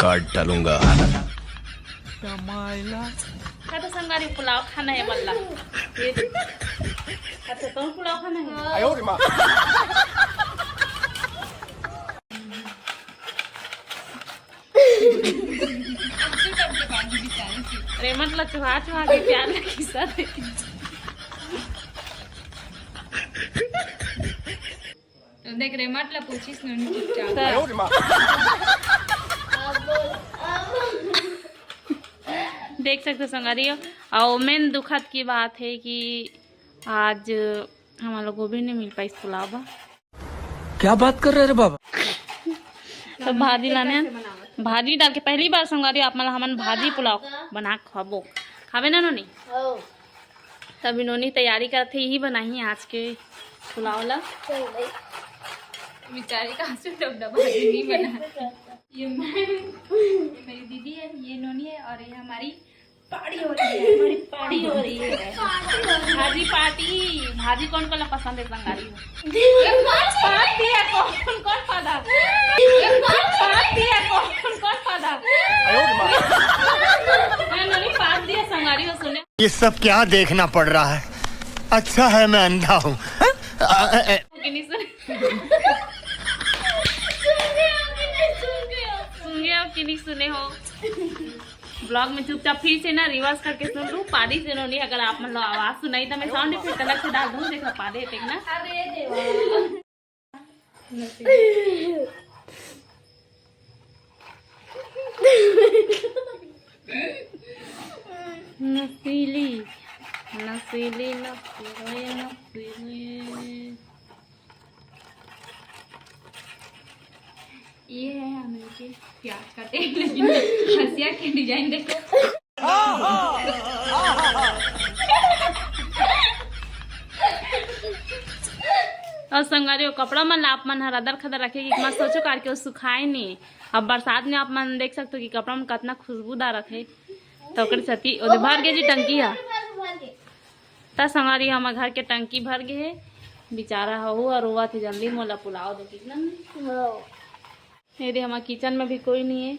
काट डालूंगा। तो संगारी पुलाव खाना है मल्ला। ये अच्छा तो पुलाव खाना है। अरे मतलब चुहा चुहा के प्यार लगी सर। देख रे मतलब पूछिस न देख सकते संगारी हो। और मेन दुखद की बात है कि आज हमारे लोगों को भी नहीं मिल पाई इस पुलाव। क्या बात कर रहे रे बाबा। तो भाजी लाने भाजी डाल के पहली बार संगारी आप मतलब हमन भाजी पुलाव बना खाबो खावे ना नोनी। तभी नोनी तैयारी करते ही बनाई आज के पुलाव ला। बेचारी का आंसू डब भाजी नहीं बना। ये मेरी दीदी है, ये नोनी है और ये हमारी पार्टी हो रही है। हमारी पार्टी हो रही है। भाजी पार्टी भाजी कौन कौन पसंद है संगारी हो? कौन पादा पाद दिया संगारी हो। सुने ये सब क्या देखना पड़ रहा है? अच्छा है मैं अंधा हूँ। सुन गए हो कि नहीं सुने हो? ब्लॉग में चुपचाप फिर से ना रिवर्स करके सुन लूँ। पारी से नोनी अगर आप मतलब आवाज सुनाई तो मैं साउंड इफेक्ट अलग से डाल दूँ। देखना पादे थे ना। नसीली नसीली नसीली नसीली। ये है हमें के प्याज का तेल, लेकिन हंसिया के डिजाइन देखो। और संगारी हो कपड़ा मन आप मन हर अदर खदर रखे कि मत सोचो करके सुखाए नहीं। अब बरसात में आप मन देख सकते हो कि कपड़ा में कितना खुशबूदार रखे। तो सती ओदे भर गए जी टंकी है त संगारी हम घर के टंकी भर गए बेचारा हो और हुआ थे जल्दी मोला पुलाव दो कितना। मेरे हमारे किचन में भी कोई नहीं है।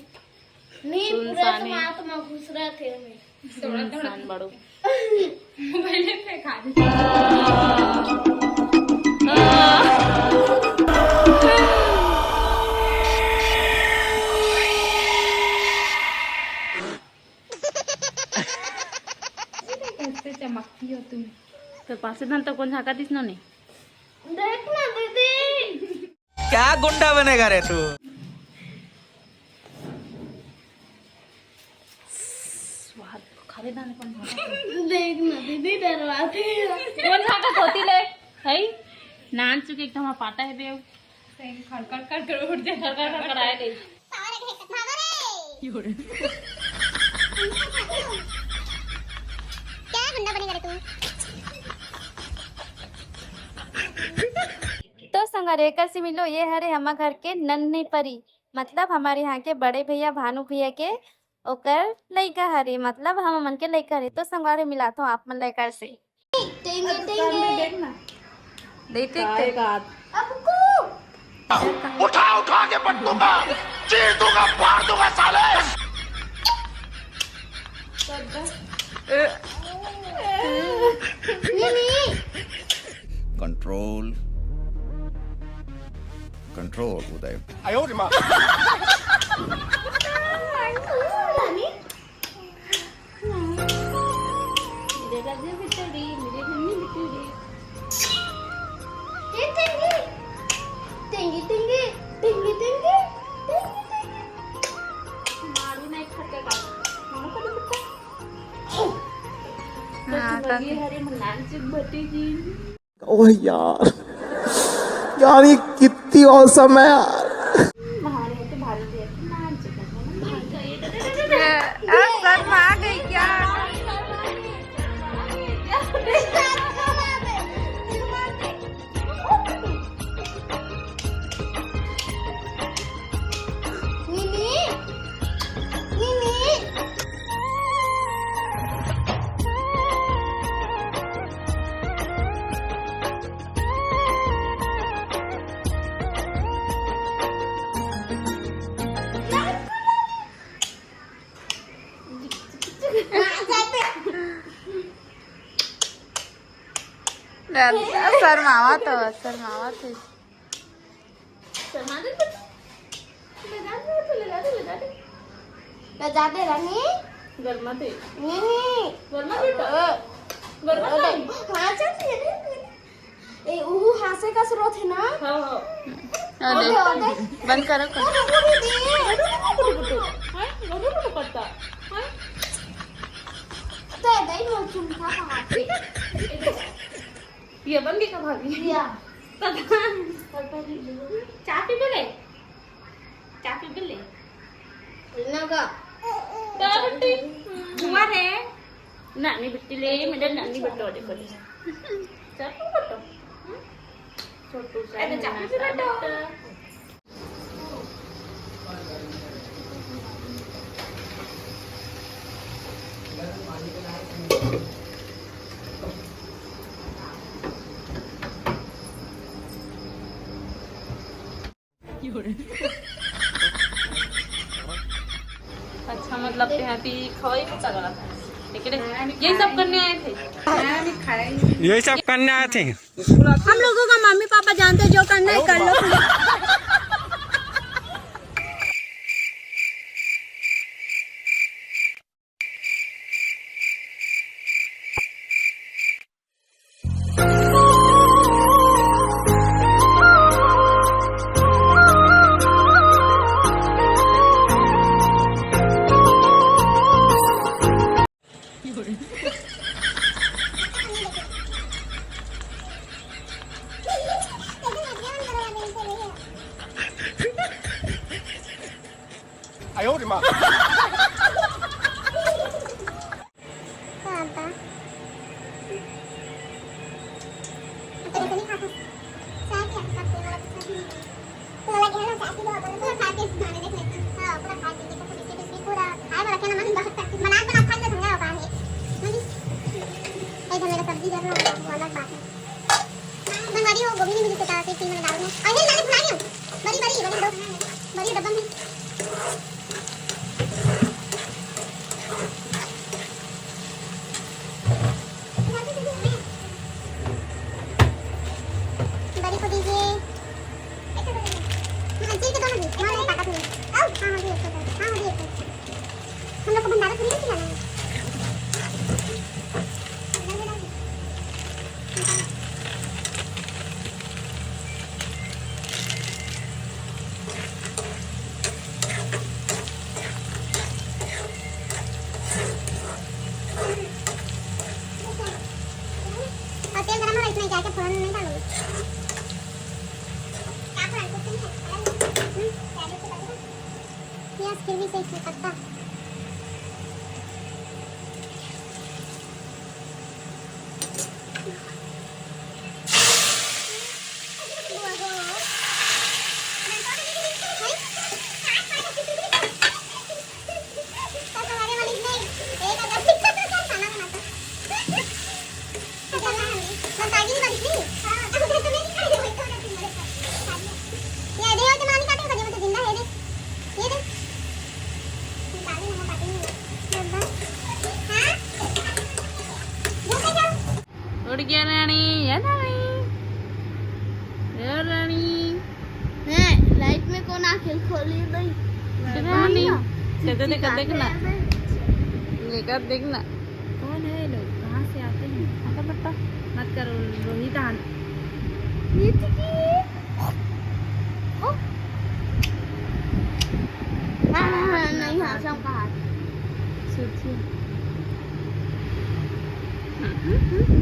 सुनसान बड़ो पहले पे खा कैसे चमकती हो तुम। तो पासे धन तो कौन झाका दिस नहीं। देखना दीदी क्या गुंडा बनेगा रे तू। खावे दाने कौन देखना दीदी डरवाते कौन झाका खोती ले है नान चुके एकदम पाटा है बेव खड़खड़ कर उठ जाए। कर कराए ले क्या गुंडा बनेगा रे तू। तो संगारे एकर से मिलो ये हरे हमारे घर के नन्ही परी मतलब हमारे यहाँ के बड़े भैया भानु भैया के ओकर लइका हरे मतलब हम मन के लइका हरे। तो संगारे मिलाता हूँ आप मन लेकर से देखना देते उठा उठा के पट दूंगा, चीर दूंगा, फाड़ दूंगा साले। कंट्रोल कंट्रोल उदय। ओह यार यार ये कितनी औसम है यार। आ गई क्या। शर्मावा तो शर्मावा थे। लगा दे रानी गर्मा थे नहीं गर्मा बेटा गर्मा हाँ चल ए वो हासे का स्रोत है ना अरे बंद करो पत्ता तो दही वो चुमका कहाँ पे ये बन गई का भाभी या चापी बोले चापी बोले लगा हुआ है नानी बिट्टी ले मेरे नानी बिट्टो देखो चापी बट्टो छोटू सा चापी से बट्टो अच्छा मतलब कि खवाई पता गला था लेकिन यही सब करने आए थे। यही सब करने आए थे। हम लोगों का मम्मी पापा जानते जो करना है कर लो हम लोग को भंडारा थोड़ी नहीं खिलाना है। और तेल गरम हो रहा है, इसमें जाके फोरन नहीं डालूंगी। क्या फोरन कुछ नहीं है, प्याज फिर भी सही पत्ता उड़ गया रानी या रानी या रानी लाइट में कौन आंखें खोली नहीं रानी कहते देखना लेकर देखना कौन है लोग कहाँ से आते हैं आता पट्टा मत करो रोहित आन नहीं हाँ सब कहा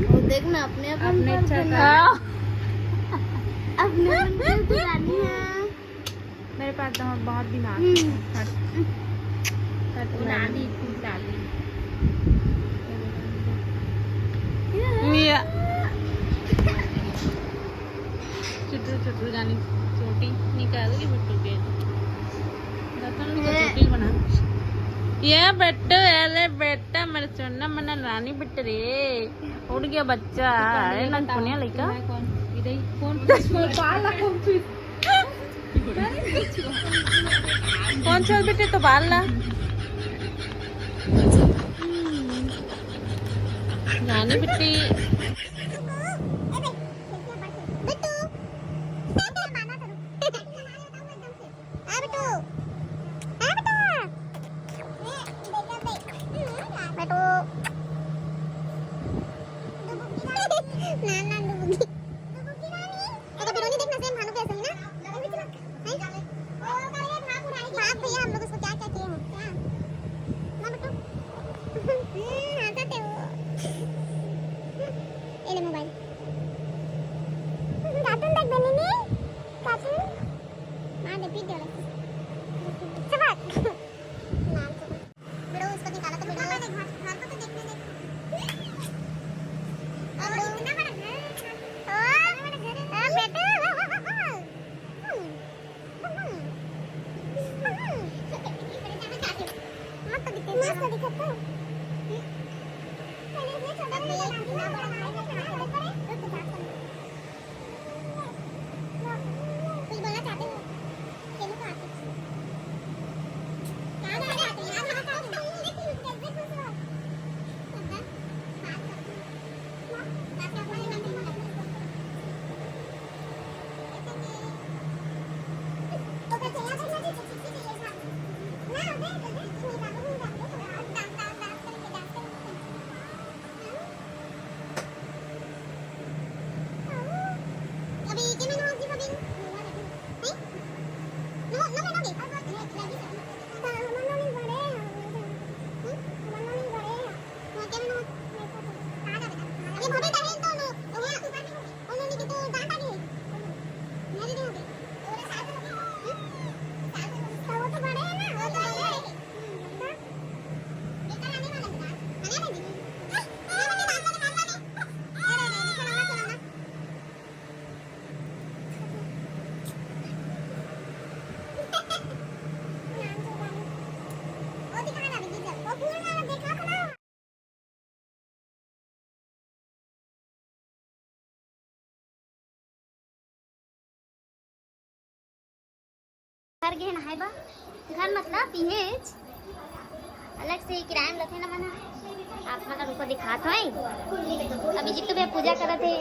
वो देखना अपने अपने इच्छा का अपने रानी है मेरे पास तो बहुत दिमाग नानी डाली मिया छोटू जानी छोटी निकाल के बिट्टू के छोटी बना ये बेटो अरे बेटा मेरे सोना मना रानी बिट्ट रे उड़ गया बच्चा अरे ना पुण्य लइका कौन इधर कौन पाला कौन चल बेटे तो बाल ला रानी बिट्टी तो ना ना डुबुकी तो बिरोनी देखना सेम भानु कैसे ही ना है ओ करे भाग उड़ाई भाग भैया हम लोग उसको क्या क्या किए हैं क्या ना बेटू हंसते हो ये ले मोबाइल कार्टून देख बनी ने कार्टून मां दे पीट दे सबक नाम तो बेड़ो उसको निकाला तो बेड़ो घर को तो देखने दे अब कितना बड़ा घर ओ बेटा मत दिखता पहले ये छोटा बड़ा कुछ बोलना चाहते हो खेलो का घर गे ना है बा घर मतलब पीहेज अलग से किराया में रखे ना मना आप मतलब ऊपर दिखात है अभी जितने भी पूजा करत है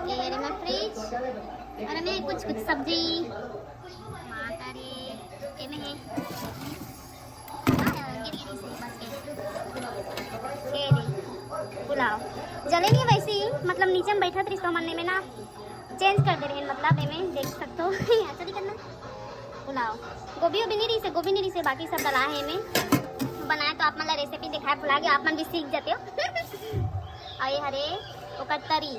ये रे मैं फ्रिज और मैं कुछ कुछ सब्जी माता रे ये में है गिरी से बस के ये रे पुलाव जले नहीं वैसे ही मतलब नीचे में बैठा थी तो मनने में ना चेंज कर दे रहे हैं मतलब ये में देख सकते हो ऐसा नहीं करना पुलाव गोभी नहीं रही से गोभी नहीं रही से बाकी सब डला है में बनाए तो आप मतलब रेसिपी दिखाए फुला के आप मन भी सीख जाते हो और ये हरे ओकर तरी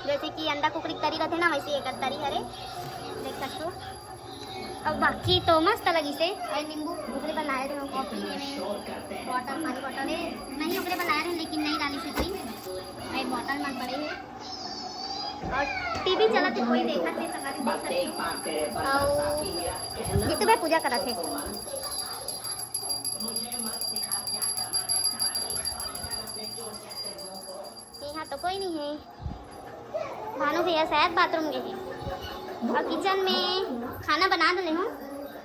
जैसे कि अंडा कुकड़ी तरी रहते ना वैसे एक तरी हरे देख सकते हो और बाकी तो मस्त लगी से और नींबू उगले बनाए थे कॉफी बॉटल पानी बॉटल है नहीं उगले बनाए थे लेकिन नहीं डाली थी कोई बॉटल मन पड़े है और टीवी चला थे कोई देखा थे सका और जितने भाई पूजा करा थे यहाँ तो कोई नहीं है भानु भैया शायद बाथरूम गए हैं और किचन में खाना बना डाले हूँ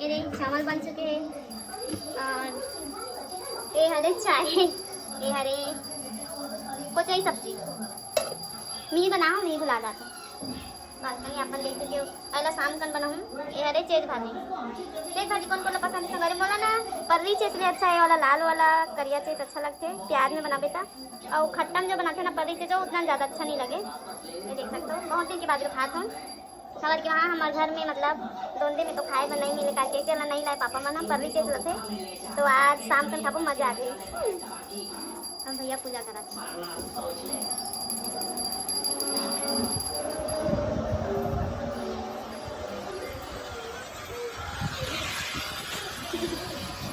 ये चावल बन चुके हैं और ये हरे चाय ये हरे कुछ ही सब्जी मैं बनाऊँ नहीं भुला जाता बालकनी अपन देख चुके हो अगला शाम कन बनाऊँ ये हरे चेज भाजी कौन कौन पसंद है घरे बोला ना पर्री चेज भी अच्छा है वाला लाल वाला करिया चेज अच्छा लगते है प्याज में बना बेटा और खट्टा में जो बनाते हैं ना पर्री चेज उतना ज़्यादा अच्छा नहीं लगे ये देख सकते हो बहुत दिन के बाद खाते हम खबर कि वहाँ हमारे घर में मतलब दोनों में तो खाए बना नहीं मिले का चेज नहीं लाए पापा मन हम पर्री चेज लते तो आज शाम कन खाबो मजा आ गई हम भैया पूजा करा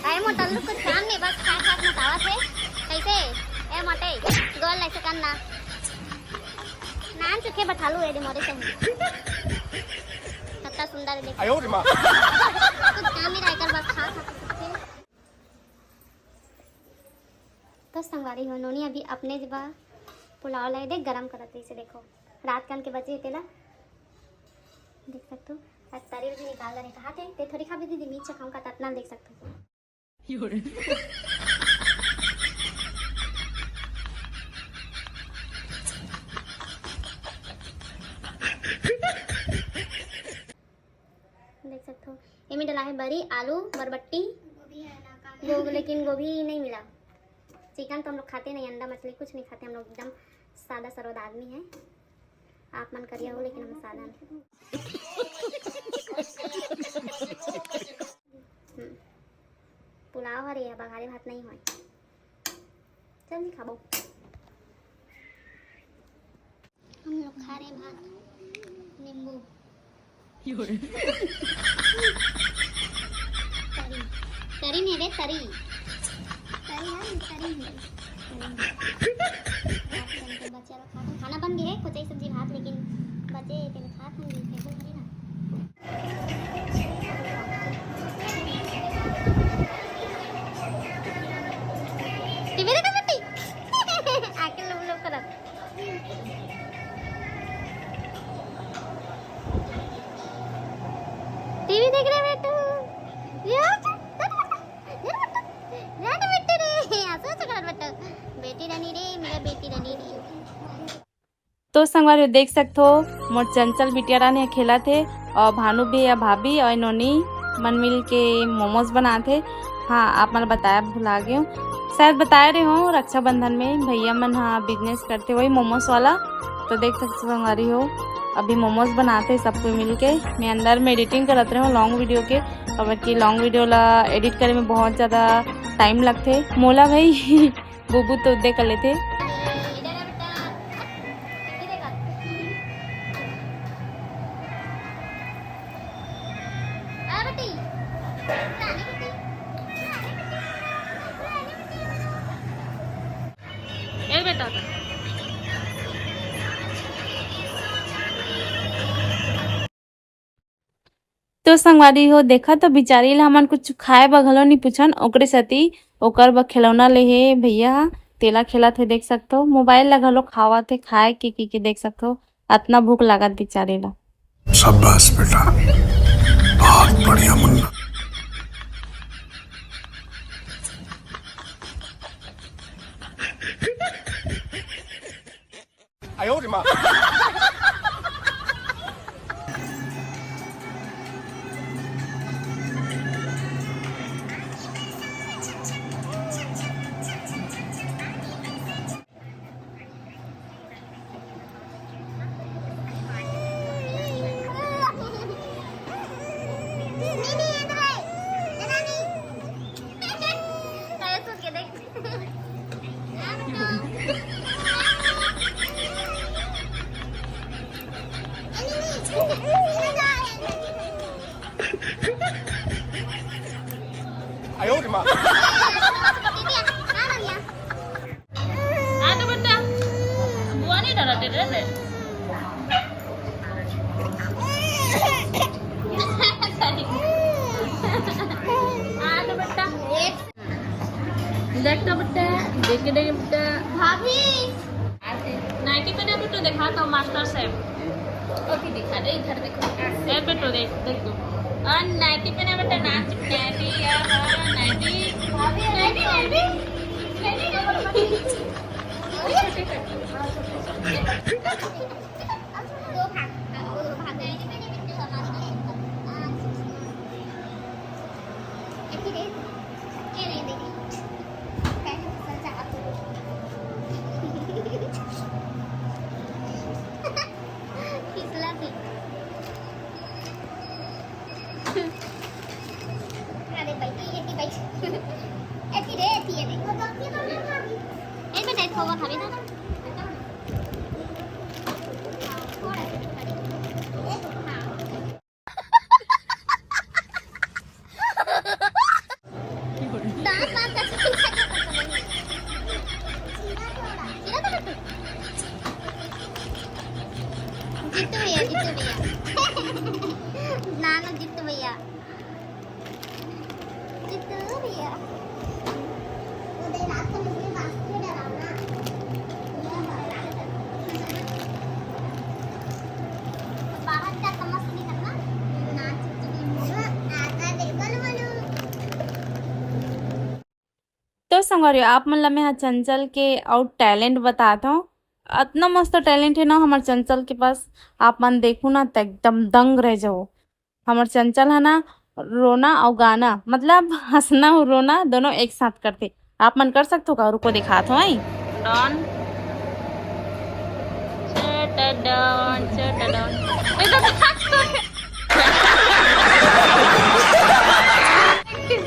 अरे मोटल कुछ काम नहीं बस खाए खास मतावा थे कैसे ए मोटे गोल ऐसे करना नान चुके बैठालू ए मोरे से कितना सुंदर देख आयो रे मां कुछ काम नहीं रहकर बस खा खा तो संगवारी हो नोनी अभी अपने जबा पुलाव लाए दे गरम करते इसे देखो रात कन के बजे तेला देख सकते हो तारी भी निकाल रहे कहा थे ते थोड़ी खा भी दीदी मीट चखाऊं का ततना देख सकते हो देख सकते हो इसमें डला है बड़ी आलू बरबट्टी लेकिन गोभी नहीं मिला चिकन तो हम लोग खाते नहीं, अंडा मछली कुछ नहीं खाते हम लोग, एकदम सादा सरद आदमी है। आप मन करिया हो लेकिन हम सादा नहीं। पुलाव हरे है, बघारे भात नहीं है। चल नहीं खाबो। हम लोग खा रहे भात नींबू तरी तरी नहीं रे, तरी तरी है, तरी है। बच्चा लोग खाना बन गया है, कुछ सब्जी भात, लेकिन बचे तेरे खात होंगे फेंको खरी ना। टीवी देखा बेटी आके लोग लोग करत टीवी देख रहे बेटू, बेटी रानी रे, मेरा बेटी रानी रे। तो संगवारी देख सकते हो मोर चंचल बिटिया ने खेला थे और भानु भी या भाभी और नोनी मन मिल के मोमोज बनाते। हाँ आप मैंने बताया भुला गए, शायद बता रहे हो रक्षाबंधन में भैया मन हाँ बिजनेस करते वही मोमोज वाला। तो देख सकते संगवारी हो अभी मोमोज बनाते सबको मिल के। मैं अंदर में एडिटिंग करते रहे लॉन्ग वीडियो के, और कि लॉन्ग वीडियो ला एडिट करे में बहुत ज़्यादा टाइम लगते। मोला भाई बुबू तो उदे कर लेते। एक बेटा तो संगवारी हो देखा तो बिचारी ला हमन कुछ खाए बघलो नहीं पूछन, ओकरे सती ओकर ब खिलौना ले हे भैया तेला खेला थे। देख सकते हो मोबाइल लगा लो खावा थे खाए के देख सकते हो इतना भूख लागत बिचारी ला। शाबाश बेटा, बहुत बढ़िया मुन्ना। तो बेटा बुआ नहीं डरा दे रहे देख तो बेटा देख बेटा भाभी नाइटी पे देखो तो देखा तो मास्टर शेफ ओके दिखा दे, इधर देखो। ए बेटो देख देख तो और नाइटी पे ना बेटा नाच नाइटी यार नाइटी भाभी नाइटी जितू नाना जितू भैया तो संगवारी आप मतलब मैं चंचल के और टैलेंट बताता हूँ। इतना मस्त टैलेंट है ना हमारे चंचल के पास, आप मन देखो ना तो एकदम दंग रह जाओ। हमारे चंचल है ना रोना और गाना मतलब हंसना और रोना दोनों एक साथ करते। आप मन कर सकते हो का? रुको दिखात हो आई डॉन डॉन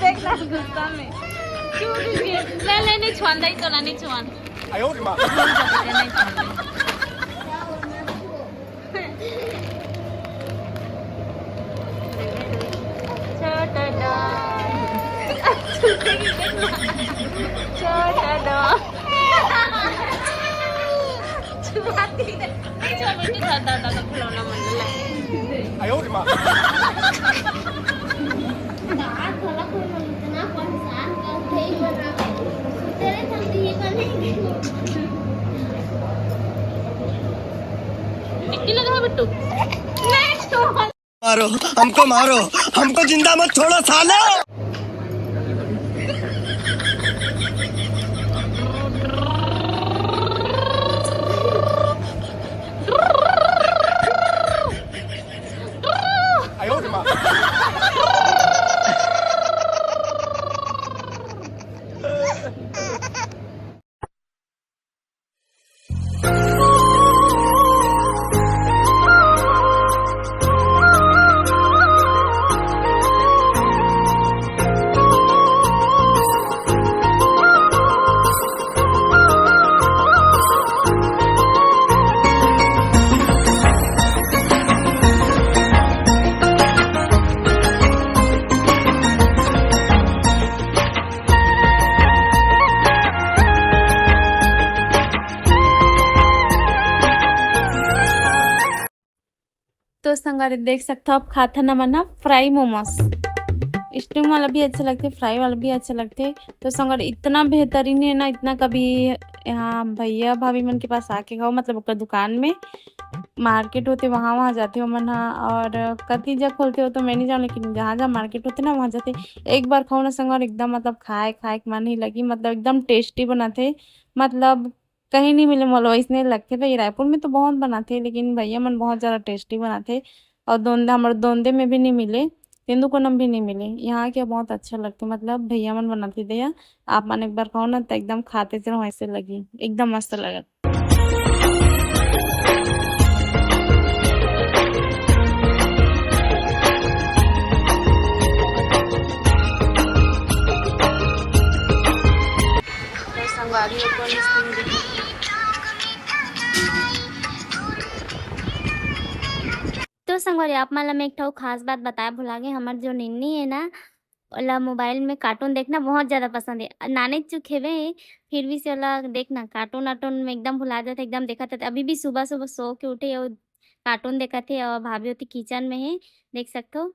देखना गुस्सा में ले नहीं छुआन दई तो ना नहीं छुआन छोटा डॉन छुआती नहीं छुआ बेटी दादा का खिलौना मन टिक्की लगा बिट्टू मारो हमको जिंदा मत छोड़ो साले। तो संगारे देख सकते हो आप खाता ना मना फ्राई मोमोज स्टीम वाला भी अच्छा लगते, फ्राई वाला भी अच्छा लगते। तो संगारे इतना बेहतरीन है ना, इतना कभी यहाँ भैया भाभी मन के पास आके खाओ, मतलब ओकर दुकान में मार्केट होते वहाँ जाते हो मन हाँ, और कति जगह खोलते हो तो मैं नहीं जाऊँ, लेकिन जहाँ जहाँ मार्केट होते ना वहाँ जाते। एक बार खाओ ना संगारे एकदम मतलब खाए के मन ही लगी, मतलब एकदम टेस्टी बनाते, मतलब कहीं नहीं मिले मोलो इसने लगते। भाई रायपुर में तो बहुत बनाते हैं, लेकिन भैया मन बहुत ज़्यादा टेस्टी बनाते। और दोंदे हमारे दोंदे में भी नहीं मिले, तेंदुकोनम भी नहीं मिले, यहाँ के बहुत अच्छा लगते, मतलब भैया मन बनाते थे। आप मन एक बार खाओ ना तो एकदम खाते थे वैसे लगी, एकदम मस्त लगा। तो संगवारी आप माला में एक ठो खास बात बताया भुला गए, हमार जो निन्नी है ना ओला मोबाइल में कार्टून देखना बहुत ज़्यादा पसंद है। नाने चुक हेवे फिर भी से ओला देखना कार्टून वार्टून में एकदम भुला जाते, एकदम देखा था। अभी भी सुबह सुबह सो के उठे और कार्टून देखा थे, और भाभी होती किचन में है, देख सकते हो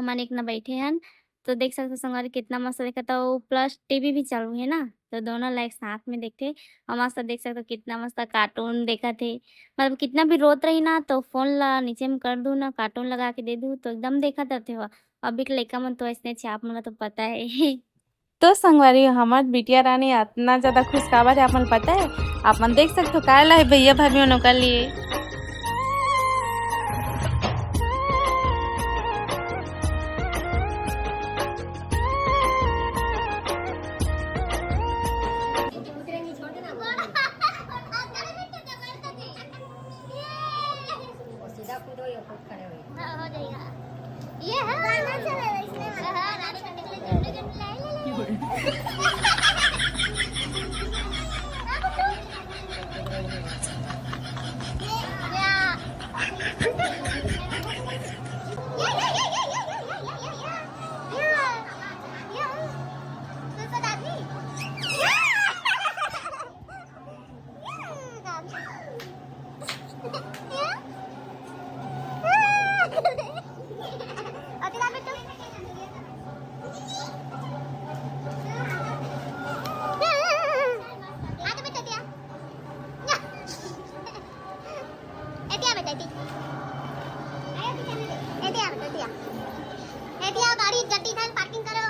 मन एक ना बैठे हैं। तो देख सकते हो संगवारी कितना मस्त देखा था, वो प्लस टीवी भी चालू है ना, तो दोनों लाइक साथ में देखते और मस्त देख सकते हो कितना मस्त कार्टून देखा थे। मतलब कितना भी रोत रही ना तो फोन ला नीचे में कर दूँ ना, कार्टून लगा के दे दूँ तो एकदम देखा थे। अभी के लड़का मन तो ऐसने छे, आप मन तो पता है। तो संगवारी हमार बिटिया रानी इतना ज़्यादा खुश काबर है आप मन पता है? आप मन देख सकते हो का ला है भैया भाभी मन कर लिए। ये है गाना चलेगा इसमें, हां रानी करने के लिए झंडे झंडे गाड़ी गड्डी था पार्किंग करो।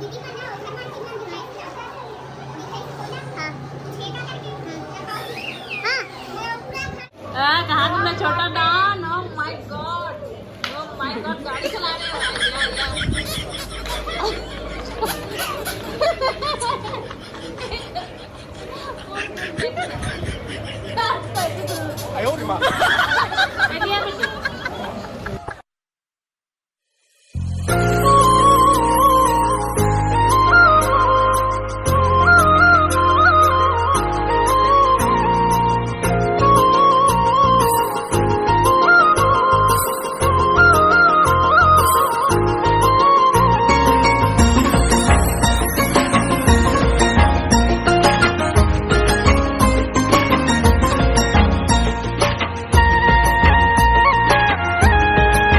दीदी का ना उधर मार्केट में बुलाए कहाँ घूमना छोटा डॉन? ओह माय गॉड गाड़ी चला रहे हो। बैठिए बेटा।